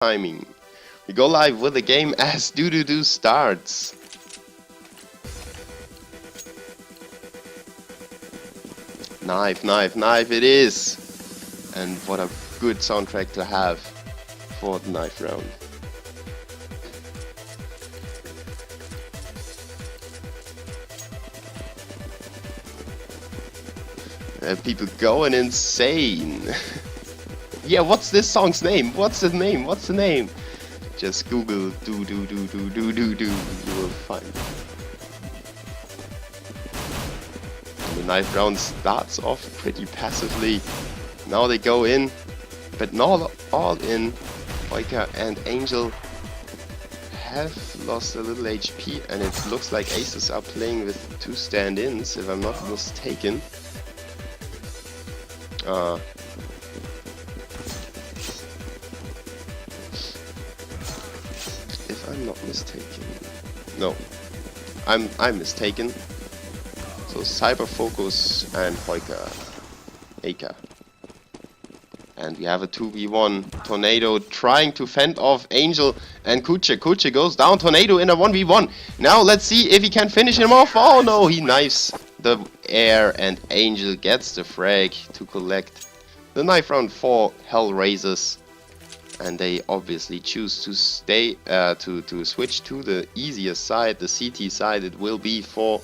timing. We go live with the game as do starts. Knife, knife, knife it is! And what a good soundtrack to have for the knife round. People going insane. Yeah, what's this song's name? What's the name? What's the name? Just Google do. You will find it. And the knife round starts off pretty passively. Now they go in, but not all in. Oika and Angel have lost a little HP, and it looks like ACES are playing with 2 stand-ins, if I'm not mistaken. If I'm not mistaken, no, I'm mistaken. So Cyber Focus and Aka, and we have a 2v1. Tornado trying to fend off Angel and Kuche. Kuche goes down. Tornado in a 1v1. Now let's see if he can finish him off. Oh no, he knifes the air and Angel gets the frag to collect the knife round for Hellraisers. And they obviously choose to stay to switch to the easier side, the CT side. It will be for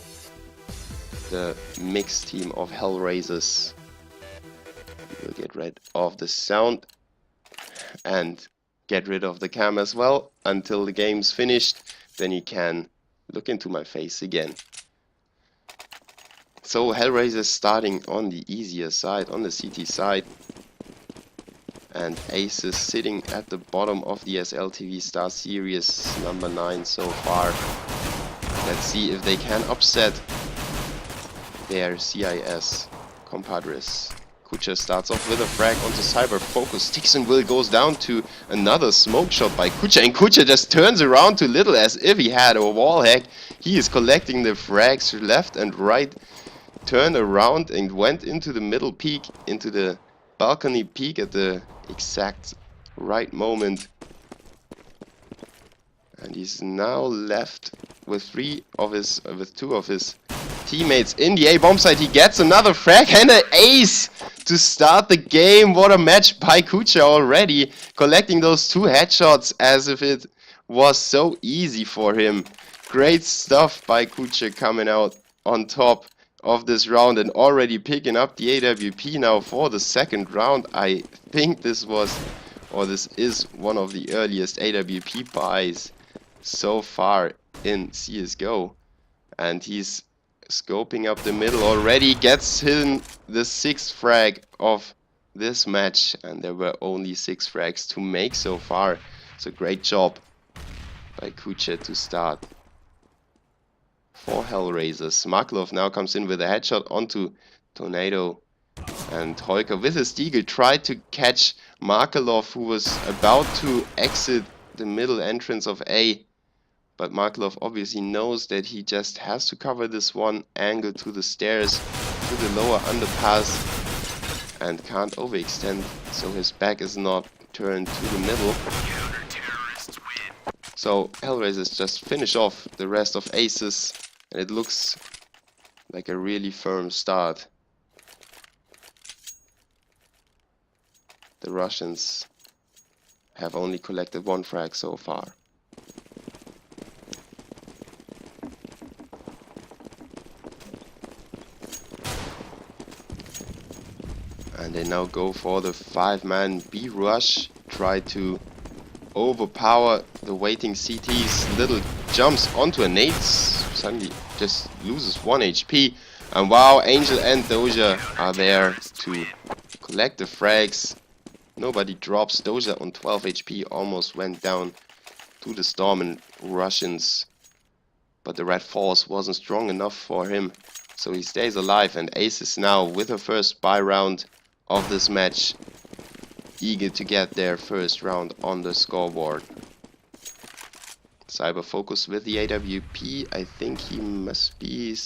the mixed team of Hellraisers. We'll get rid of the sound and get rid of the cam as well until the game's finished. Then you can look into my face again. So Hellraisers starting on the easier side, on the CT side. And ACES sitting at the bottom of the SLTV Starseries, number 9 so far. Let's see if they can upset their CIS compadres. Kucha starts off with a frag onto Cyber Focus. Tixon Will goes down to another smoke shot by Kucha, and Kucha just turns around to Little as if he had a wall hack. He is collecting the frags left and right, turned around and went into the middle peak, into the balcony peak at the exact right moment. And he's now left with 2 of his teammates in the A bomb site. He gets another frag and an ace to start the game. What a match by Kucha already, collecting those 2 headshots as if it was so easy for him. Great stuff by Kucha, coming out on top of this round and already picking up the AWP now for the second round. I think this is one of the earliest AWP buys so far in CSGO. And he's scoping up the middle already, gets him the 6th frag of this match, and there were only 6 frags to make so far. So great job by Kucha to start for Hellraisers. Markelov now comes in with a headshot onto Tornado, and Heuker with his deagle tried to catch Markelov, who was about to exit the middle entrance of A. But Markelov obviously knows that he just has to cover this one angle to the stairs, to the lower underpass, and can't overextend, so his back is not turned to the middle. So Hellraisers just finish off the rest of ACES, and it looks like a really firm start. The Russians have only collected 1 frag so far. And they now go for the 5-man B rush, try to overpower the waiting CTs. Little jumps onto a nade, suddenly just loses 1 HP. And wow, Angel and Doja are there to collect the frags. Nobody drops. Doja on 12 HP almost went down to the Storm and Russians, but the Red Force wasn't strong enough for him, so he stays alive. And ACES now with her first buy round of this match, eager to get their first round on the scoreboard. Cyber Focus with the AWP. I think he must be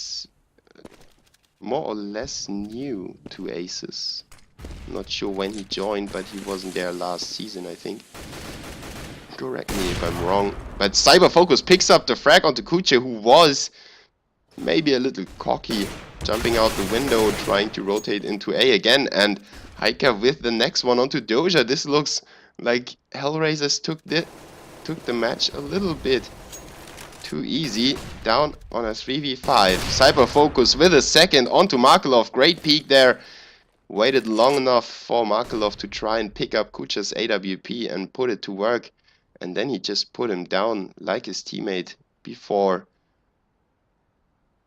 more or less new to ACES. Not sure when he joined, but he wasn't there last season, I think. Correct me if I'm wrong. But Cyber Focus picks up the frag onto Kuche, who was maybe a little cocky, jumping out the window, trying to rotate into A again, and Haika with the next one onto Doja. This looks like Hellraisers took the match a little bit too easy, down on a 3v5. Cyber Focus with a second onto Markelov. Great peek there. Waited long enough for Markelov to try and pick up Kucha's AWP and put it to work. And then he just put him down like his teammate before.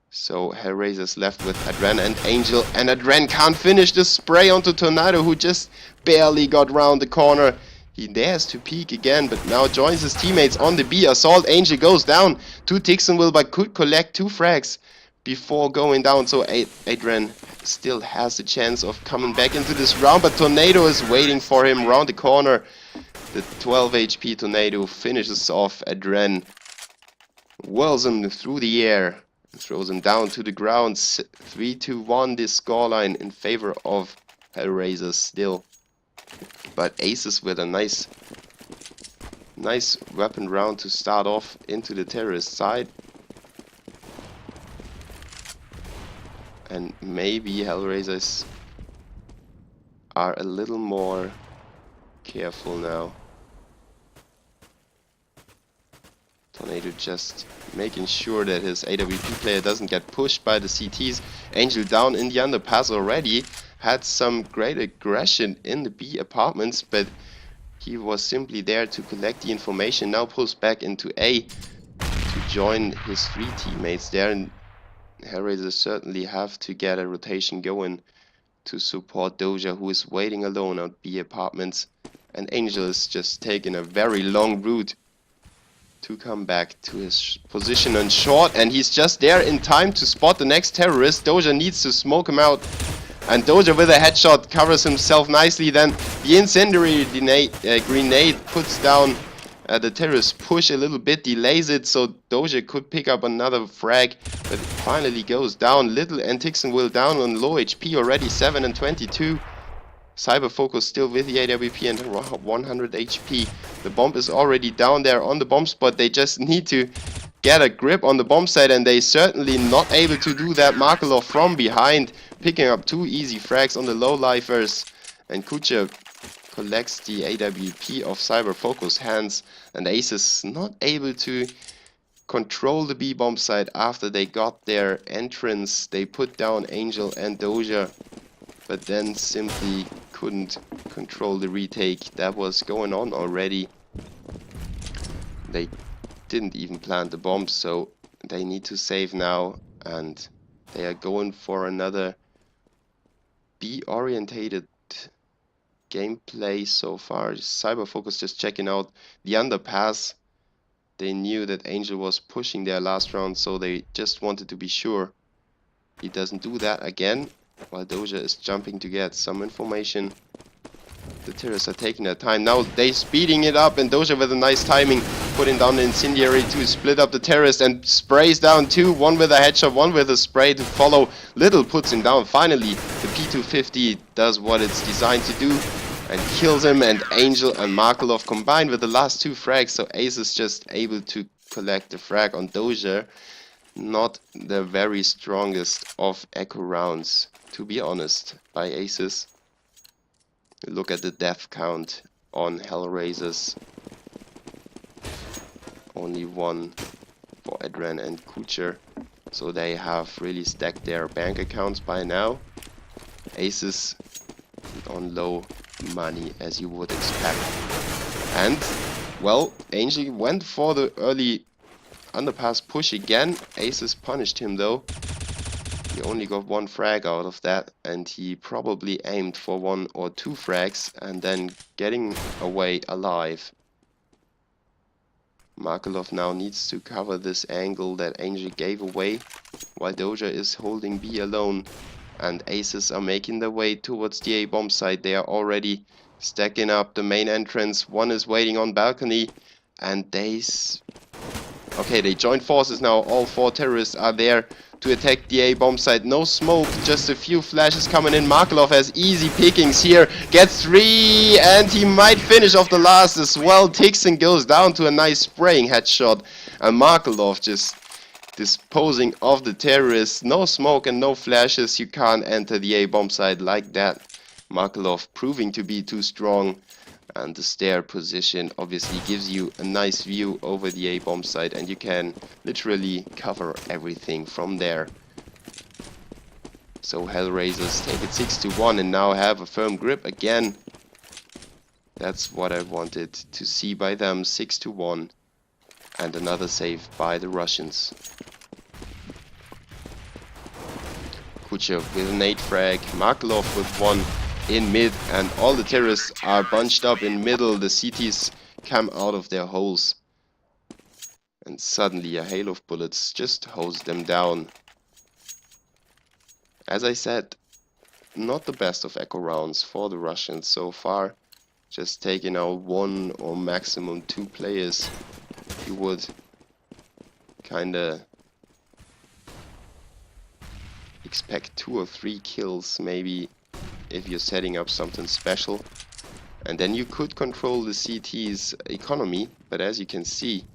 So Hellraiser's left with Adren and Angel. And Adren can't finish the spray onto Tornado, who just barely got round the corner. He dares to peek again, but now joins his teammates on the B. Assault Angel goes down to Tixonville, but could collect 2 frags before going down. So Adren still has the chance of coming back into this round, but Tornado is waiting for him round the corner. The 12 HP Tornado finishes off Adren, whirls him through the air, throws him down to the ground. 3-1 this scoreline in favor of Hellraisers still. But ACES with a nice weapon round to start off into the terrorist side. And maybe Hellraisers are a little more careful now. Tornado just making sure that his AWP player doesn't get pushed by the CTs. Angel down in the underpass already. Had some great aggression in the B apartments, but he was simply there to collect the information. Now pulls back into A to join his 3 teammates there. And Hellraisers certainly have to get a rotation going to support Doja, who is waiting alone at B apartments. And Angel is just taking a very long route to come back to his position on short, and he's just there in time to spot the next terrorist. Doja needs to smoke him out, and Doja with a headshot covers himself nicely. Then the incendiary grenade puts down the terrorist push a little bit, delays it, so Doja could pick up another frag, but it finally goes down. Little and Tixonville down on low HP already, 7 and 22. Cyber Focus still with the AWP and 100 HP. The bomb is already down there on the bomb spot. They just need to get a grip on the bomb site, and they certainly not able to do that. Markelov from behind, picking up 2 easy frags on the low lifers, and Kucha collects the AWP of Cyber Focus hands, and ACES not able to control the B bomb site after they got their entrance. They put down Angel and Doja, but then simply couldn't control the retake that was going on already. They didn't even plant the bomb, so they need to save now, and they are going for another B-orientated gameplay so far. Cyber Focus just checking out the underpass. They knew that Angel was pushing their last round, so they just wanted to be sure he doesn't do that again, while Doja is jumping to get some information. The terrorists are taking their time. Now they speeding it up, and Doja with a nice timing, putting down the incendiary to split up the terrorist, and sprays down 2, one with a headshot, one with a spray to follow. Little puts him down. Finally, the P250 does what it's designed to do and kills him, and Angel and Markelov combined with the last 2 frags, so Ace is just able to collect the frag on Doja. Not the very strongest of echo rounds, to be honest, by ACES. Look at the death count on Hellraisers. Only 1 for Adren and Kucher. So they have really stacked their bank accounts by now. ACES on low money, as you would expect. And, well, Angel went for the early underpass push again. ACES punished him though. He only got 1 frag out of that, and he probably aimed for 1 or 2 frags and then getting away alive. Markelov now needs to cover this angle that Angel gave away, while Doja is holding B alone, and ACES are making their way towards the A bomb site. They are already stacking up the main entrance. 1 is waiting on balcony, and they Okay, they joined forces now. All 4 terrorists are there to attack the A bomb site. No smoke, just a few flashes coming in. Markelov has easy pickings here. Gets 3 and he might finish off the last as well. Tixon goes down to a nice spraying headshot. And Markelov just disposing of the terrorists. No smoke and no flashes. You can't enter the A bomb site like that. Markelov proving to be too strong. And the stair position obviously gives you a nice view over the A bomb site, and you can literally cover everything from there. So Hellraisers take it 6-1 and now have a firm grip again. That's what I wanted to see by them. 6-1 and another save by the Russians. Kuchev with an 8 frag, Markelov with 1 in mid, and all the terrorists are bunched up in middle. The CTs come out of their holes, and suddenly a hail of bullets just hose them down. As I said, not the best of echo rounds for the Russians so far. Just taking out 1 or maximum 2 players. You would kinda expect 2 or 3 kills maybe if you're setting up something special, and then you could control the CT's economy, but as you can see,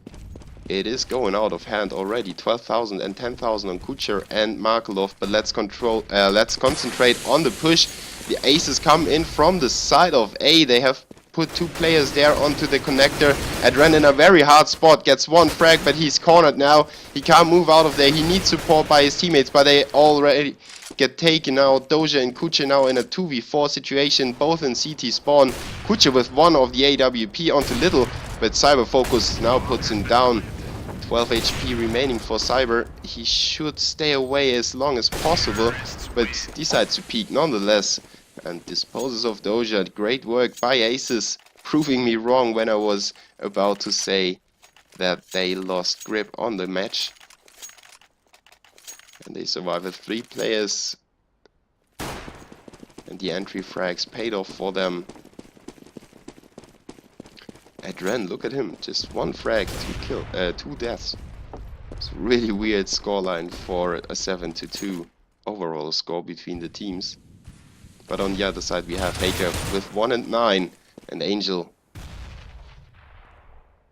it is going out of hand already. 12,000 and 10,000 on Kucher and Markelov, but let's concentrate on the push. The aces come in from the side of A. They have put 2 players there onto the connector. Adren in a very hard spot, gets 1 frag, but he's cornered now. He can't move out of there. He needs support by his teammates, but they already get taken out. Doja and Kuche now in a 2v4 situation, both in CT spawn. Kuche with 1 of the AWP onto Little, but Cyber Focus now puts him down. 12 HP remaining for Cyber. He should stay away as long as possible, but decides to peek nonetheless and disposes of Doja. Great work by ACES, proving me wrong when I was about to say that they lost grip on the match. And they survive with 3 players, and the entry frags paid off for them. Adren, look at him, just 1 frag, 2 deaths. It's a really weird scoreline for a 7-2 overall score between the teams. But on the other side we have Haker with 1 and 9, and Angel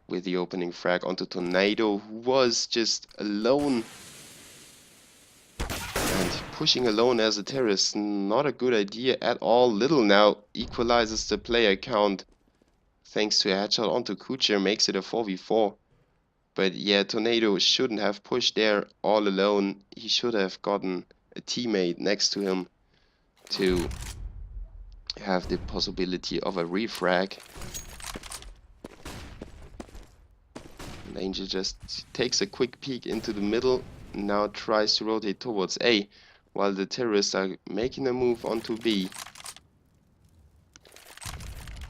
with the opening frag onto Tornado, who was just alone. And pushing alone as a terrorist, not a good idea at all. Little now equalizes the player count thanks to a headshot onto Kucher, makes it a 4v4. But yeah, Tornado shouldn't have pushed there all alone. He should have gotten a teammate next to him to have the possibility of a refrag. And Angel just takes a quick peek into the middle, now tries to rotate towards A, while the terrorists are making a move onto B.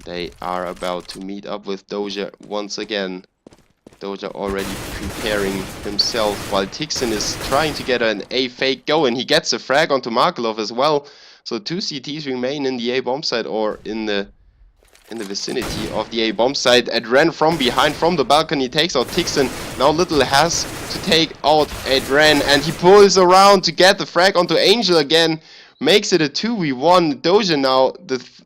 They are about to meet up with Doja once again. Doja already preparing himself, while Tixon is trying to get an A fake going. He gets a frag onto Markelov as well. So 2 CTs remain in the A bomb site, or in the vicinity of the A bomb site. Adren from behind, from the balcony, takes out Tixon. Now Little has to take out Adren, and he pulls around to get the frag onto Angel again. Makes it a 2v1. Doja now,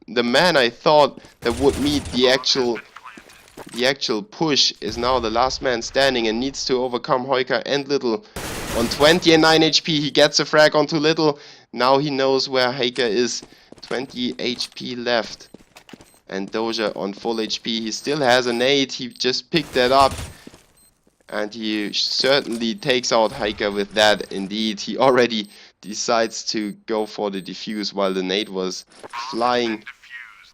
the man I thought that would meet the actual push, is now the last man standing and needs to overcome Hoika and Little. On 20 and 9 HP, he gets a frag onto Little. Now he knows where Hoika is. 20 HP left. And Doja on full HP. He still has a nade. He just picked that up. And he certainly takes out Hoika with that. Indeed, he already decides to go for the defuse while the nade was flying.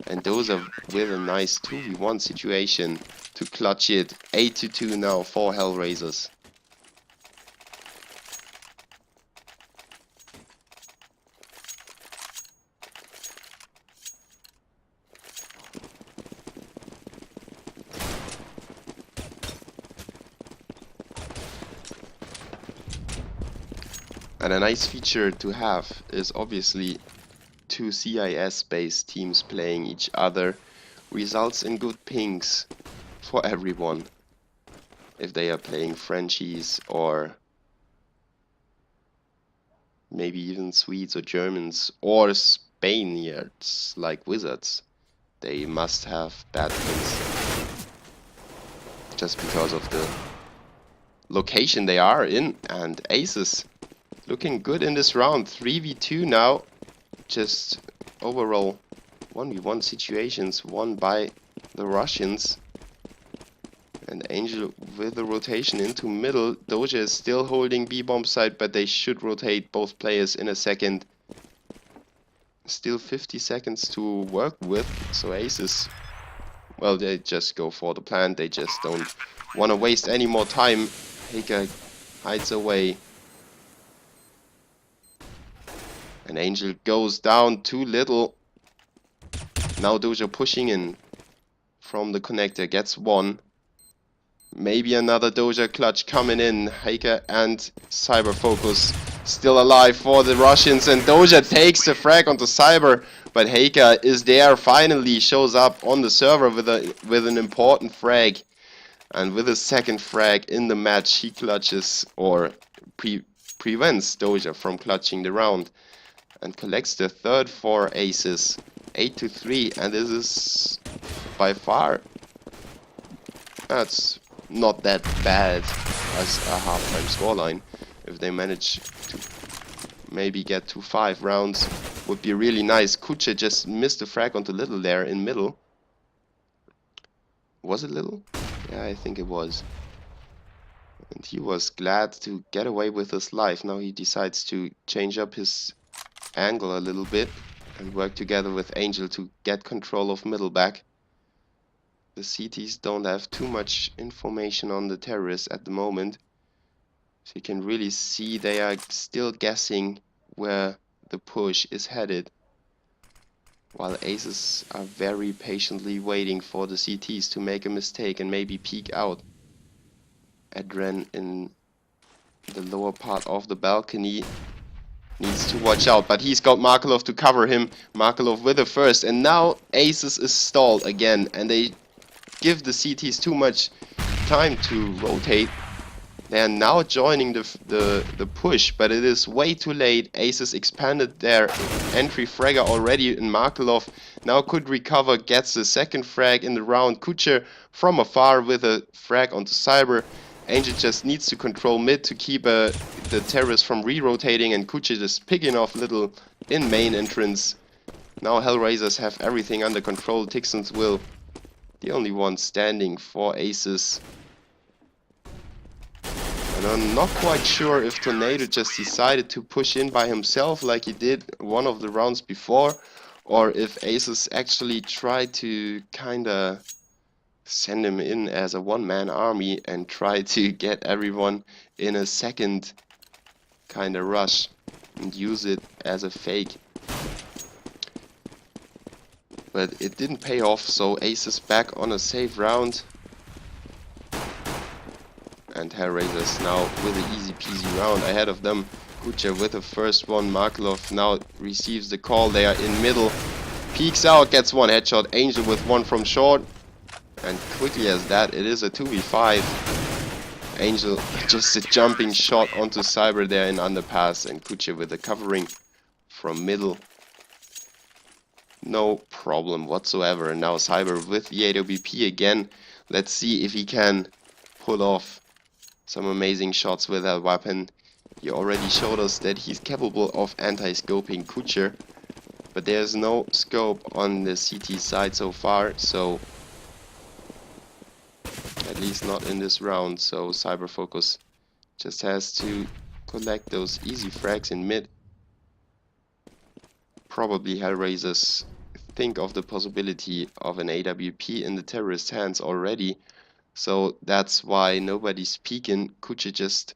And Doja with a nice 2v1 situation to clutch it. 8-2 now for Hellraisers. And a nice feature to have is obviously 2 CIS-based teams playing each other results in good pings for everyone. if they are playing Frenchies or maybe even Swedes or Germans or Spaniards like Wizards. They must have bad pings just because of the location they are in. And ACES looking good in this round. 3v2 now. Just overall 1v1 situations won by the Russians. And Angel with the rotation into middle. Doja is still holding B-bomb side, but they should rotate both players in a second. Still 50 seconds to work with, so ACES, well, they just go for the plan. They just don't want to waste any more time. Haker hides away. And Angel goes down too little. Now Doja pushing in from the connector, gets one. Maybe another Doja clutch coming in. Haker and Cyber Focus still alive for the Russians, and Doja takes the frag onto Cyber, but Haker is there, finally shows up on the server with an important frag. And with his second frag in the match, he clutches or prevents Doja from clutching the round and collects the third for ACES. 8-3, and this is by far, that's not that bad as a halftime scoreline. If they manage to maybe get to 5 rounds, would be really nice. Kuche just missed the frag onto Little there in middle. Was it Little? Yeah, I think it was. And he was glad to get away with his life. Now he decides to change up his angle a little bit and work together with Angel to get control of middle back. The CTs don't have too much information on the terrorists at the moment. So you can really see they are still guessing where the push is headed. While ACES are very patiently waiting for the CTs to make a mistake and maybe peek out. Adren in the lower part of the balcony needs to watch out, but he's got Markelov to cover him. Markelov with the first, and now ACES is stalled again, and they give the CTs too much time to rotate. They are now joining the push, but it is way too late. ACES expanded their entry fragger already, and Markelov now could recover, gets the second frag in the round. Kucher from afar with a frag onto Cyber. Angel just needs to control mid to keep the terrorists from re-rotating, and Kucher just picking off Little in main entrance. Now Hellraisers have everything under control. Tixon's will, the only one standing for ACES. And I'm not quite sure if Tornado just decided to push in by himself like he did one of the rounds before, or if ACES actually tried to kinda send him in as a one-man army and try to get everyone in a second kinda rush and use it as a fake. But it didn't pay off, so ACES back on a safe round. And Hellraisers now with an easy peasy round ahead of them. Kucher with the first one. Markelov now receives the call. They are in middle. Peeks out, gets one headshot. Angel with one from short. And quickly as that, it is a 2v5. Angel just a jumping shot onto Cyber there in underpass. And Kucher with the covering from middle. No problem whatsoever. And now Cyber with the AWP again. Let's see if he can pull off some amazing shots with that weapon. He already showed us that he's capable of anti-scoping Kucher, but there's no scope on the CT side so far, so at least not in this round. So Cyber Focus just has to collect those easy frags in mid. Probably Hellraisers think of the possibility of an AWP in the terrorist hands already. So that's why nobody's peeking. Kucher just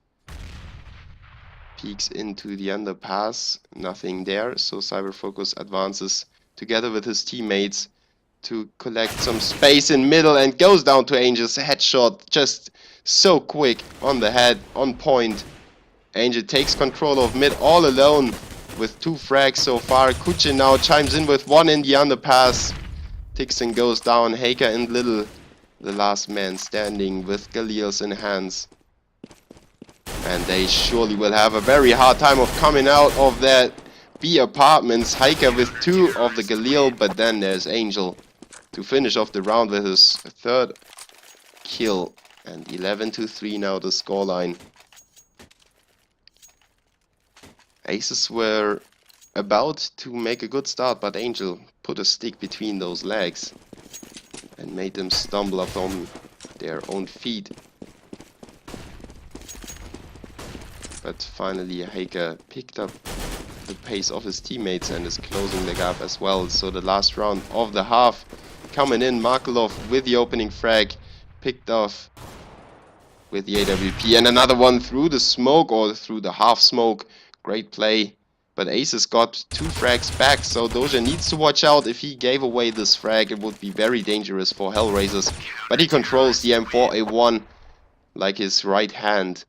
peeks into the underpass. Nothing there. So Cyber Focus advances together with his teammates to collect some space in middle and goes down to Angel's headshot. Just so quick on the head, on point. Angel takes control of mid all alone with 2 frags so far. Kucher now chimes in with 1 in the underpass. Tixon goes down. Haker and Little the last man standing with Galil's in hands. And they surely will have a very hard time of coming out of that B apartments. Hiker with 2 of the Galil, but then there's Angel to finish off the round with his 3rd kill. And 11-3 now the scoreline. Aces were about to make a good start, but Angel put a stick between those legs and made them stumble upon their own feet. But finally Haker picked up the pace of his teammates and is closing the gap as well. So the last round of the half coming in, Markelov with the opening frag, picked off with the AWP, and another one through the smoke or through the half smoke. Great play. But ACES got 2 frags back, so Doja needs to watch out. If he gave away this frag, it would be very dangerous for Hellraisers. But he controls the M4A1 like his right hand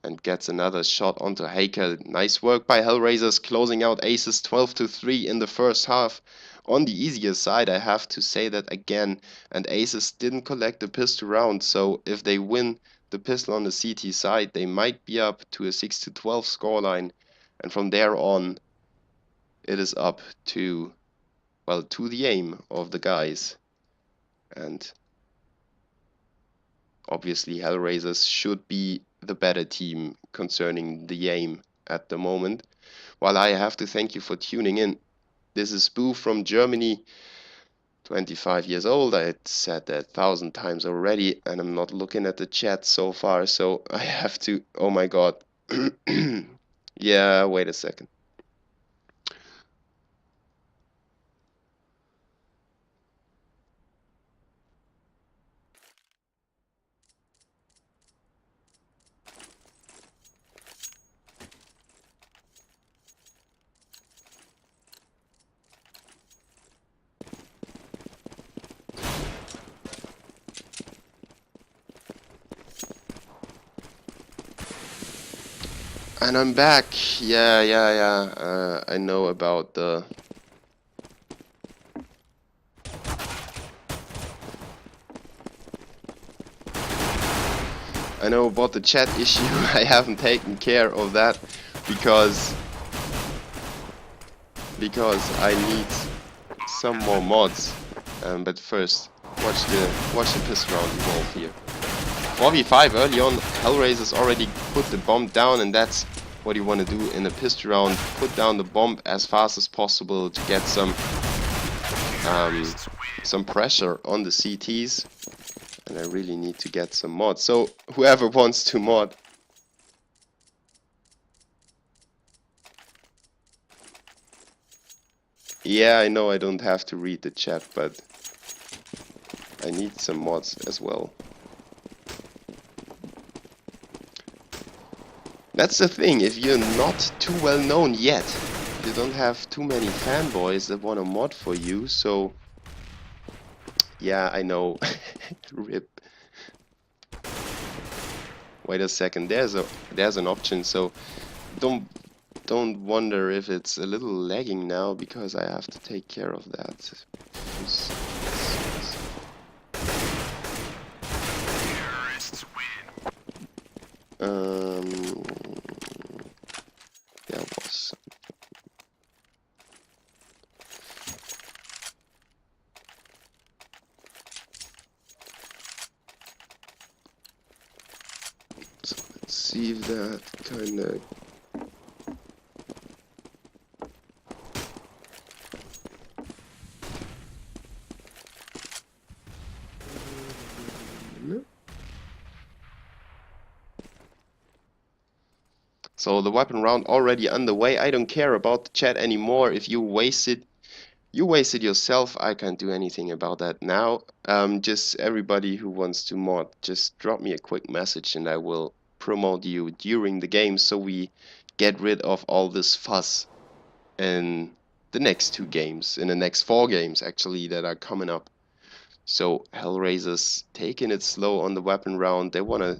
and gets another shot onto Haker. Nice work by Hellraisers, closing out ACES 12-3 in the first half. On the easier side, I have to say that again, and ACES didn't collect the pistol round, so if they win the pistol on the CT side, they might be up to a 6-12 scoreline. And from there on, it is up to, well, to the aim of the guys. And obviously Hellraisers should be the better team concerning the aim at the moment. While I have to thank you for tuning in. This is Boo from Germany, 25 years old. I said that 1,000 times already, and I'm not looking at the chat so far, so I have to, oh my god. Yeah, wait a second. And I'm back. Yeah. I know about the... I know about the chat issue. I haven't taken care of that because I need some more mods. But first, watch the pistol round evolve here. 4v5 early on. Hellraisers already put the bomb down, and that's what you want to do in a pistol round. Put down the bomb as fast as possible to get some pressure on the CTs. And I really need to get some mods. So whoever wants to mod, yeah, I know I don't have to read the chat, but I need some mods as well. That's the thing, if you're not too well known yet, you don't have too many fanboys that want to mod for you, so yeah, I know. RIP. Wait a second, there's an option, so don't wonder if it's a little lagging now, because I have to take care of that. There was so let's see if that kind of So the weapon round already underway. I don't care about the chat anymore. If you wasted yourself. I can't do anything about that now. Just everybody who wants to mod, just drop me a quick message and I will promote you during the game, so we get rid of all this fuss in the next 2 games, in the next 4 games actually that are coming up. So Hellraisers taking it slow on the weapon round. They want to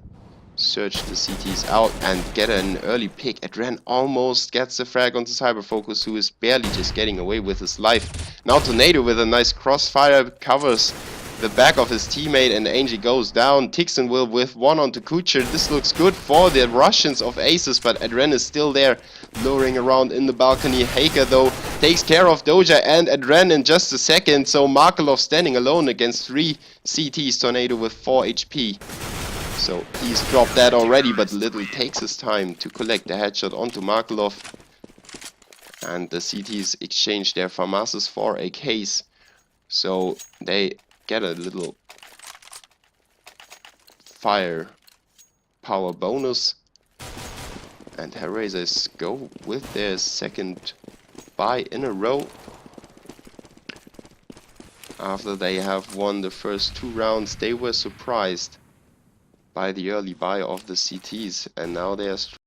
search the CTs out and get an early pick. Adren almost gets the frag onto Cyberfocus, who is barely just getting away with his life. Now Tornado with a nice crossfire covers the back of his teammate, and Angie goes down. Tixon will with one onto Kucher. This looks good for the Russians of ACES, but Adren is still there, luring around in the balcony. Haker, though, takes care of Doja and Adren in just a second, so Markelov standing alone against 3 CTs. Tornado with 4 HP. So he's dropped that already, but Little takes his time to collect the headshot onto Markelov. And the CTs exchange their FAMASs for AKs. So they get a little fire power bonus. And Hellraisers go with their second buy in a row. After they have won the first 2 rounds, they were surprised by the early buy of the CTs, and now they are